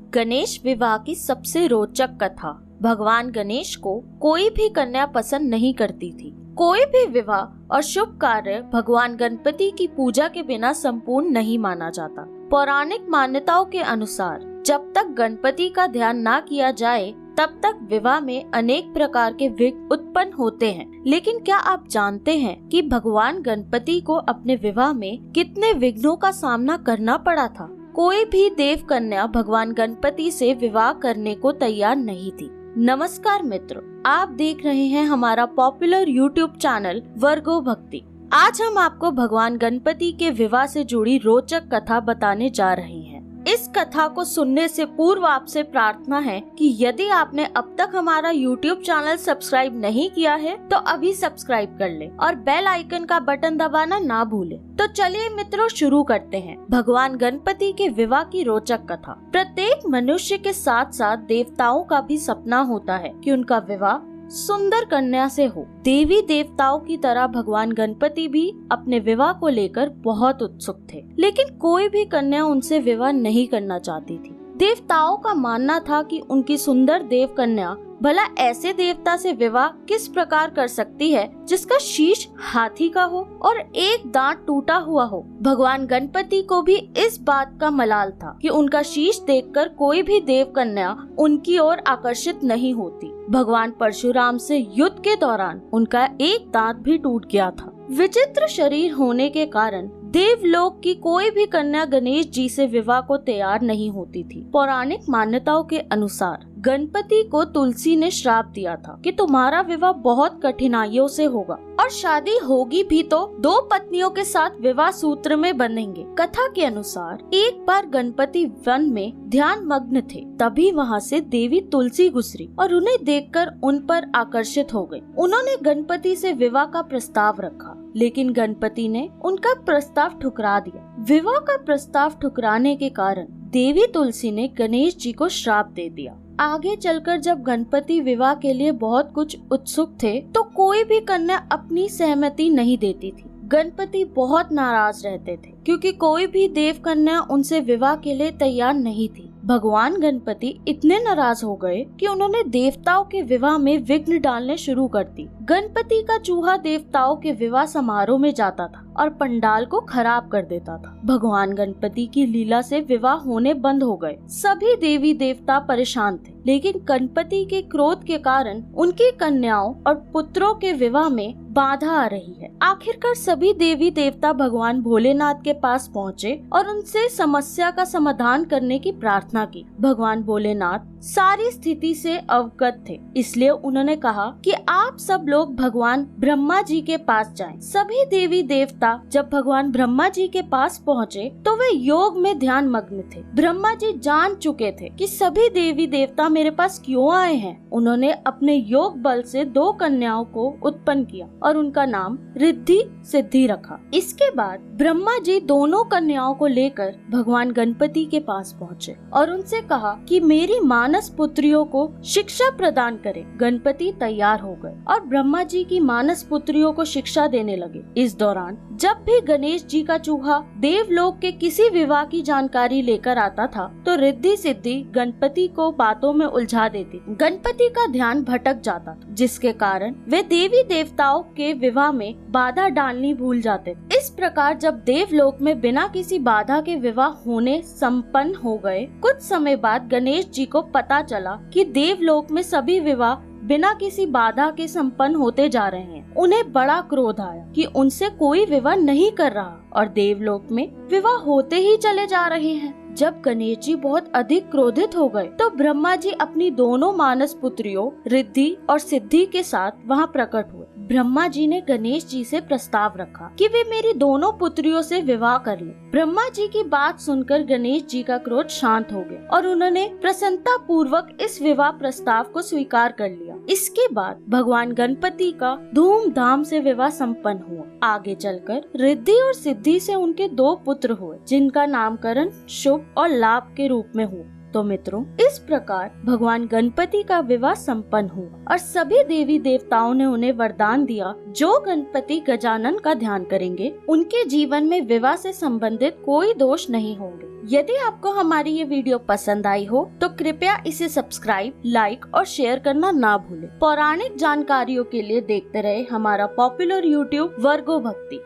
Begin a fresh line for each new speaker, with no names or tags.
गणेश विवाह की सबसे रोचक कथा। भगवान गणेश को कोई भी कन्या पसंद नहीं करती थी। कोई भी विवाह और शुभ कार्य भगवान गणपति की पूजा के बिना संपूर्ण नहीं माना जाता। पौराणिक मान्यताओं के अनुसार जब तक गणपति का ध्यान ना किया जाए तब तक विवाह में अनेक प्रकार के विघ्न उत्पन्न होते हैं। लेकिन क्या आप जानते हैं कि भगवान गणपति को अपने विवाह में कितने विघ्नों का सामना करना पड़ा था? कोई भी देव कन्या भगवान गणपति से विवाह करने को तैयार नहीं थी। नमस्कार मित्रों, आप देख रहे हैं हमारा पॉपुलर यूट्यूब चैनल वर्गो भक्ति। आज हम आपको भगवान गणपति के विवाह से जुड़ी रोचक कथा बताने जा रहे हैं। इस कथा को सुनने से पूर्व आपसे प्रार्थना है कि यदि आपने अब तक हमारा YouTube चैनल सब्सक्राइब नहीं किया है तो अभी सब्सक्राइब कर ले और बेल आइकन का बटन दबाना ना भूले। तो चलिए मित्रों, शुरू करते हैं भगवान गणपति के विवाह की रोचक कथा। प्रत्येक मनुष्य के साथ साथ देवताओं का भी सपना होता है कि उनका विवाह सुंदर कन्या से हो। देवी देवताओं की तरह भगवान गणपति भी अपने विवाह को लेकर बहुत उत्सुक थे, लेकिन कोई भी कन्या उनसे विवाह नहीं करना चाहती थी। देवताओं का मानना था कि उनकी सुंदर देव कन्या भला ऐसे देवता से विवाह किस प्रकार कर सकती है जिसका शीश हाथी का हो और एक दांत टूटा हुआ हो। भगवान गणपति को भी इस बात का मलाल था कि उनका शीश देखकर कोई भी देव कन्या उनकी ओर आकर्षित नहीं होती। भगवान परशुराम से युद्ध के दौरान उनका एक दांत भी टूट गया था। विचित्र शरीर होने के कारण देवलोक की कोई भी कन्या गणेश जी से विवाह को तैयार नहीं होती थी। पौराणिक मान्यताओं के अनुसार गणपति को तुलसी ने श्राप दिया था कि तुम्हारा विवाह बहुत कठिनाइयों से होगा और शादी होगी भी तो 2 पत्नियों के साथ विवाह सूत्र में बंधेंगे। कथा के अनुसार एक बार गणपति वन में ध्यान मग्न थे, तभी वहाँ से देवी तुलसी गुजरी और उन्हें देखकर उन पर आकर्षित हो गई। उन्होंने गणपति से विवाह का प्रस्ताव रखा, लेकिन गणपति ने उनका प्रस्ताव ठुकरा दिया। विवाह का प्रस्ताव ठुकराने के कारण देवी तुलसी ने गणेश जी को श्राप दे दिया। आगे चलकर जब गणपति विवाह के लिए बहुत कुछ उत्सुक थे तो कोई भी कन्या अपनी सहमति नहीं देती थी। गणपति बहुत नाराज रहते थे क्योंकि कोई भी देव कन्या उनसे विवाह के लिए तैयार नहीं थी। भगवान गणपति इतने नाराज हो गए कि उन्होंने देवताओं के विवाह में विघ्न डालने शुरू कर दी। गणपति का चूहा देवताओं के विवाह समारोह में जाता था और पंडाल को खराब कर देता था। भगवान गणपति की लीला से विवाह होने बंद हो गए। सभी देवी देवता परेशान थे, लेकिन गणपति के क्रोध के कारण उनकी कन्याओं और पुत्रों के विवाह में बाधा आ रही है। आखिरकार सभी देवी देवता भगवान भोलेनाथ के पास पहुँचे और उनसे समस्या का समाधान करने की प्रार्थना की। भगवान भोलेनाथ सारी स्थिति से अवगत थे, इसलिए उन्होंने कहा कि आप सब लोग भगवान ब्रह्मा जी के पास जाएं। सभी देवी देवता जब भगवान ब्रह्मा जी के पास पहुँचे तो वे योग में ध्यान मग्न थे। ब्रह्मा जी जान चुके थे कि सभी देवी देवता मेरे पास क्यों आए हैं। उन्होंने अपने योग बल से 2 कन्याओं को उत्पन्न किया और उनका नाम रिद्धि सिद्धि रखा। इसके बाद ब्रह्मा जी दोनों कन्याओं को लेकर भगवान गणपति के पास पहुँचे और उनसे कहा कि मेरी मानस पुत्रियों को शिक्षा प्रदान करें। गणपति तैयार हो गए और ब्रह्मा जी की मानस पुत्रियों को शिक्षा देने लगे। इस दौरान जब भी गणेश जी का चूहा देवलोक के किसी विवाह की जानकारी लेकर आता था तो रिद्धि सिद्धि गणपति को बातों में उलझा देती। गणपति का ध्यान भटक जाता था, जिसके कारण वे देवी देवताओं के विवाह में बाधा डालनी भूल जाते। इस प्रकार जब देवलोक में बिना किसी बाधा के विवाह होने संपन्न हो गए, कुछ समय बाद गणेश जी को पता चला कि देवलोक में सभी विवाह बिना किसी बाधा के संपन्न होते जा रहे हैं। उन्हें बड़ा क्रोध आया कि उनसे कोई विवाह नहीं कर रहा और देवलोक में विवाह होते ही चले जा रहे हैं। जब गणेश जी बहुत अधिक क्रोधित हो गए तो ब्रह्मा जी अपनी दोनों मानस पुत्रियों रिद्धि और सिद्धि के साथ वहां प्रकट हुए। ब्रह्मा जी ने गणेश जी से प्रस्ताव रखा कि वे मेरी दोनों पुत्रियों से विवाह कर लें। ब्रह्मा जी की बात सुनकर गणेश जी का क्रोध शांत हो गया और उन्होंने प्रसन्नता पूर्वक इस विवाह प्रस्ताव को स्वीकार कर लिया। इसके बाद भगवान गणपति का धूमधाम से विवाह संपन्न हुआ। आगे चलकर रिद्धि और सिद्धि से उनके 2 पुत्र हुए, जिनका नामकरण शुभ और लाभ के रूप में हुआ। तो मित्रों, इस प्रकार भगवान गणपति का विवाह संपन्न हुआ और सभी देवी देवताओं ने उन्हें वरदान दिया, जो गणपति गजानन का ध्यान करेंगे उनके जीवन में विवाह से संबंधित कोई दोष नहीं होंगे। यदि आपको हमारी ये वीडियो पसंद आई हो तो कृपया इसे सब्सक्राइब, लाइक और शेयर करना ना भूलें। पौराणिक जानकारियों के लिए देखते रहे हमारा पॉपुलर यूट्यूब वर्गो भक्ति।